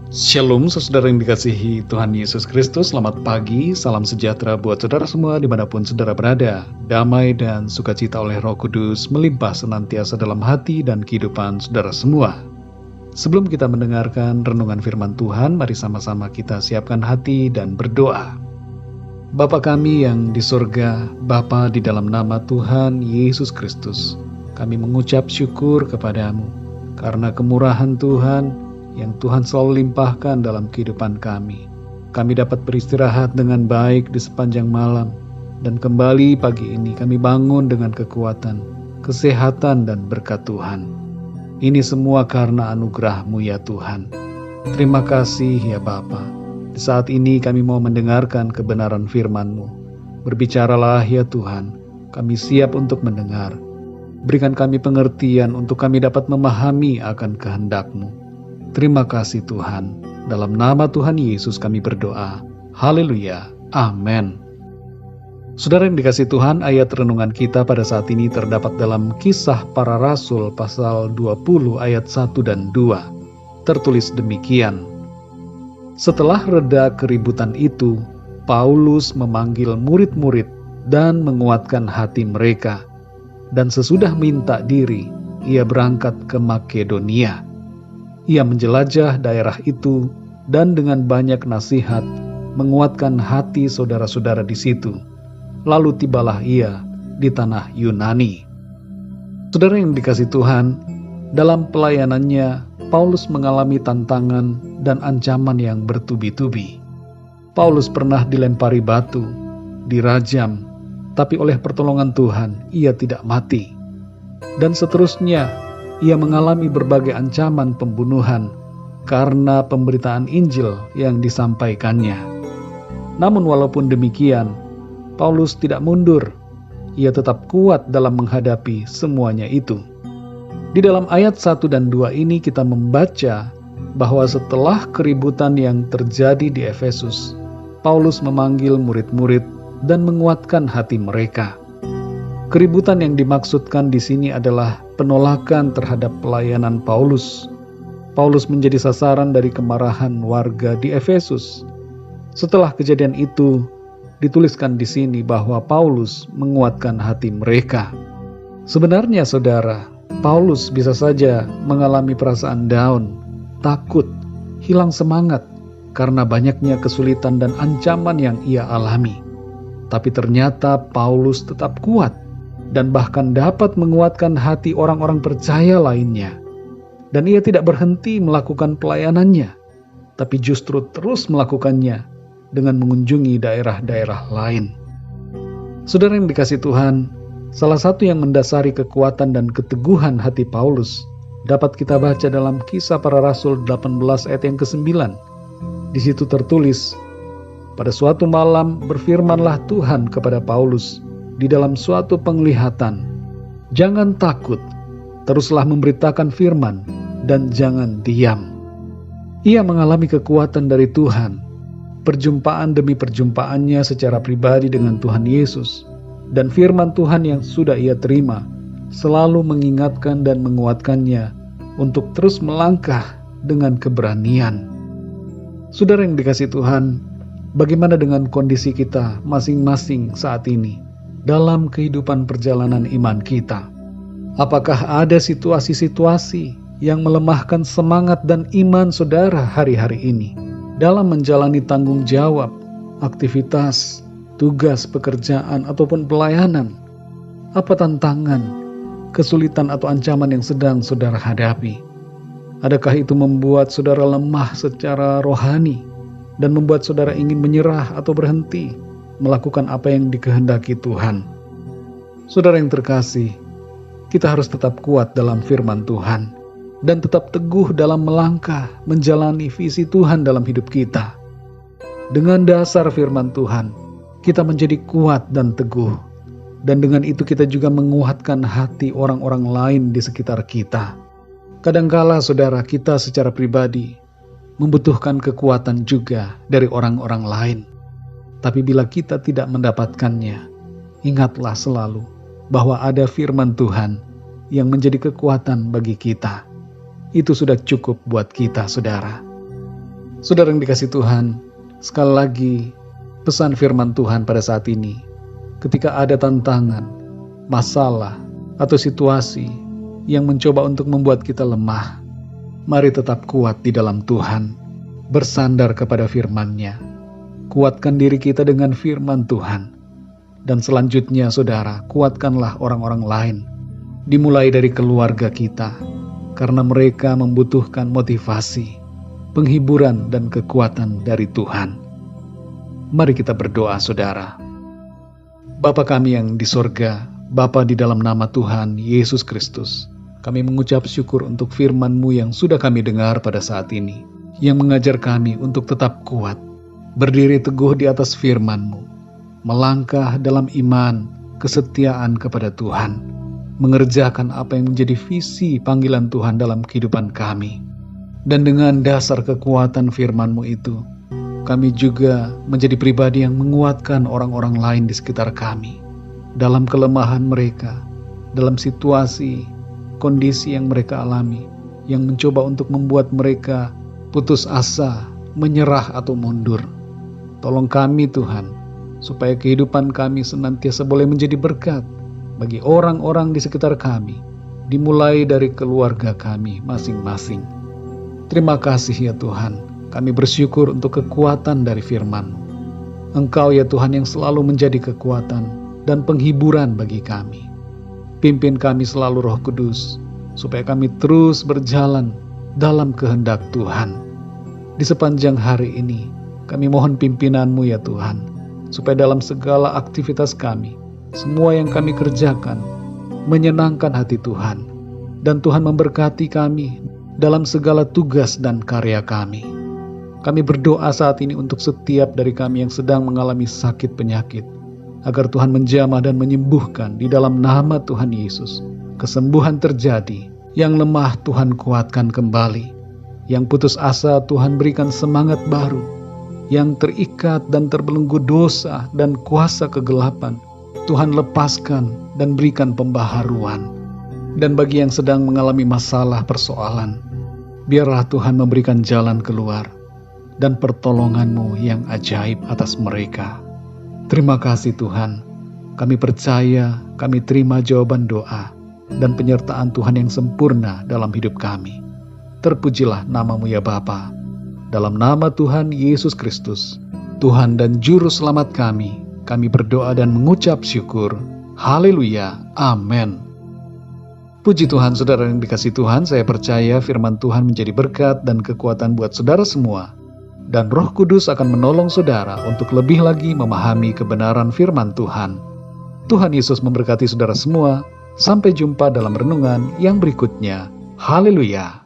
Shalom saudara yang dikasihi Tuhan Yesus Kristus. Selamat pagi, salam sejahtera buat saudara semua dimanapun saudara berada. Damai dan sukacita oleh Roh Kudus melimpah senantiasa dalam hati dan kehidupan saudara semua. Sebelum kita mendengarkan renungan firman Tuhan, mari sama-sama kita siapkan hati dan berdoa. Bapa kami yang di surga, Bapa di dalam nama Tuhan Yesus Kristus, kami mengucap syukur kepadamu karena kemurahan Tuhan yang Tuhan selalu limpahkan dalam kehidupan kami. Kami dapat beristirahat dengan baik di sepanjang malam, dan kembali pagi ini kami bangun dengan kekuatan, kesehatan, dan berkat Tuhan. Ini semua karena anugerah-Mu ya Tuhan. Terima kasih ya Bapa. Di saat ini kami mau mendengarkan kebenaran firman-Mu. Berbicaralah ya Tuhan, kami siap untuk mendengar. Berikan kami pengertian untuk kami dapat memahami akan kehendak-Mu. Terima kasih Tuhan. Dalam nama Tuhan Yesus kami berdoa. Haleluya. Amin. Saudara yang dikasihi Tuhan, ayat renungan kita pada saat ini terdapat dalam Kisah Para Rasul pasal 20 ayat 1 dan 2. Tertulis demikian. Setelah reda keributan itu, Paulus memanggil murid-murid dan menguatkan hati mereka. Dan sesudah minta diri, ia berangkat ke Makedonia. Ia menjelajah daerah itu dan dengan banyak nasihat menguatkan hati saudara-saudara di situ. Lalu tibalah ia di tanah Yunani. Saudara yang dikasihi Tuhan, dalam pelayanannya Paulus mengalami tantangan dan ancaman yang bertubi-tubi. Paulus pernah dilempari batu, dirajam, tapi oleh pertolongan Tuhan ia tidak mati. Dan seterusnya ia mengalami berbagai ancaman pembunuhan karena pemberitaan Injil yang disampaikannya. Namun walaupun demikian, Paulus tidak mundur. Ia tetap kuat dalam menghadapi semuanya itu. Di dalam ayat 1 dan 2 ini kita membaca bahwa setelah keributan yang terjadi di Efesus, Paulus memanggil murid-murid dan menguatkan hati mereka. Keributan yang dimaksudkan di sini adalah penolakan terhadap pelayanan Paulus. Paulus menjadi sasaran dari kemarahan warga di Efesus. Setelah kejadian itu, dituliskan di sini bahwa Paulus menguatkan hati mereka. Sebenarnya saudara, Paulus bisa saja mengalami perasaan down, takut, hilang semangat karena banyaknya kesulitan dan ancaman yang ia alami. Tapi ternyata Paulus tetap kuat dan bahkan dapat menguatkan hati orang-orang percaya lainnya. Dan ia tidak berhenti melakukan pelayanannya, tapi justru terus melakukannya dengan mengunjungi daerah-daerah lain. Saudara yang dikasihi Tuhan, salah satu yang mendasari kekuatan dan keteguhan hati Paulus dapat kita baca dalam Kisah Para Rasul 18 ayat yang ke-9. Di situ tertulis, pada suatu malam berfirmanlah Tuhan kepada Paulus di dalam suatu penglihatan, jangan takut, teruslah memberitakan firman, dan jangan diam. Ia mengalami kekuatan dari Tuhan, perjumpaan demi perjumpaannya secara pribadi dengan Tuhan Yesus, dan firman Tuhan yang sudah ia terima, selalu mengingatkan dan menguatkannya untuk terus melangkah dengan keberanian. Saudara yang dikasihi Tuhan, bagaimana dengan kondisi kita masing-masing saat ini? Dalam kehidupan perjalanan iman kita, apakah ada situasi-situasi yang melemahkan semangat dan iman saudara hari-hari ini dalam menjalani tanggung jawab, aktivitas, tugas, pekerjaan, ataupun pelayanan? Apa tantangan, kesulitan atau ancaman yang sedang saudara hadapi? Adakah itu membuat saudara lemah secara rohani dan membuat saudara ingin menyerah atau berhenti melakukan apa yang dikehendaki Tuhan? Saudara yang terkasih, kita harus tetap kuat dalam firman Tuhan dan tetap teguh dalam melangkah menjalani visi Tuhan dalam hidup kita. Dengan dasar firman Tuhan, kita menjadi kuat dan teguh, dan dengan itu kita juga menguatkan hati orang-orang lain di sekitar kita. Kadangkala saudara, kita secara pribadi membutuhkan kekuatan juga dari orang-orang lain. Tapi bila kita tidak mendapatkannya, ingatlah selalu bahwa ada firman Tuhan yang menjadi kekuatan bagi kita. Itu sudah cukup buat kita, saudara. Saudara yang dikasih Tuhan, sekali lagi pesan firman Tuhan pada saat ini, ketika ada tantangan, masalah, atau situasi yang mencoba untuk membuat kita lemah, mari tetap kuat di dalam Tuhan, bersandar kepada firman-Nya. Kuatkan diri kita dengan firman Tuhan. Dan selanjutnya saudara, kuatkanlah orang-orang lain, dimulai dari keluarga kita, karena mereka membutuhkan motivasi, penghiburan, dan kekuatan dari Tuhan. Mari kita berdoa saudara. Bapa kami yang di sorga, Bapa di dalam nama Tuhan Yesus Kristus, kami mengucap syukur untuk firman-Mu yang sudah kami dengar pada saat ini, yang mengajar kami untuk tetap kuat, berdiri teguh di atas firman-Mu, melangkah dalam iman, kesetiaan kepada Tuhan, mengerjakan apa yang menjadi visi panggilan Tuhan dalam kehidupan kami. Dan dengan dasar kekuatan firman-Mu itu, kami juga menjadi pribadi yang menguatkan orang-orang lain di sekitar kami, dalam kelemahan mereka, dalam situasi, kondisi yang mereka alami, yang mencoba untuk membuat mereka putus asa, menyerah atau mundur. Tolong kami Tuhan, supaya kehidupan kami senantiasa boleh menjadi berkat bagi orang-orang di sekitar kami, dimulai dari keluarga kami masing-masing. Terima kasih ya Tuhan, kami bersyukur untuk kekuatan dari firman-Mu. Engkau ya Tuhan yang selalu menjadi kekuatan dan penghiburan bagi kami. Pimpin kami selalu Roh Kudus, supaya kami terus berjalan dalam kehendak Tuhan. Di sepanjang hari ini, kami mohon pimpinan-Mu ya Tuhan, supaya dalam segala aktivitas kami, semua yang kami kerjakan, menyenangkan hati Tuhan, dan Tuhan memberkati kami dalam segala tugas dan karya kami. Kami berdoa saat ini untuk setiap dari kami yang sedang mengalami sakit penyakit, agar Tuhan menjamah dan menyembuhkan di dalam nama Tuhan Yesus. Kesembuhan terjadi, yang lemah Tuhan kuatkan kembali, yang putus asa Tuhan berikan semangat baru, yang terikat dan terbelenggu dosa dan kuasa kegelapan, Tuhan lepaskan dan berikan pembaharuan. Dan bagi yang sedang mengalami masalah persoalan, biarlah Tuhan memberikan jalan keluar dan pertolongan-Mu yang ajaib atas mereka. Terima kasih Tuhan, kami percaya, kami terima jawaban doa dan penyertaan Tuhan yang sempurna dalam hidup kami. Terpujilah nama-Mu ya Bapa. Dalam nama Tuhan Yesus Kristus, Tuhan dan Juru Selamat kami berdoa dan mengucap syukur. Haleluya, amin. Puji Tuhan, saudara yang dikasih Tuhan, saya percaya firman Tuhan menjadi berkat dan kekuatan buat saudara semua. Dan Roh Kudus akan menolong saudara untuk lebih lagi memahami kebenaran firman Tuhan. Tuhan Yesus memberkati saudara semua. Sampai jumpa dalam renungan yang berikutnya. Haleluya.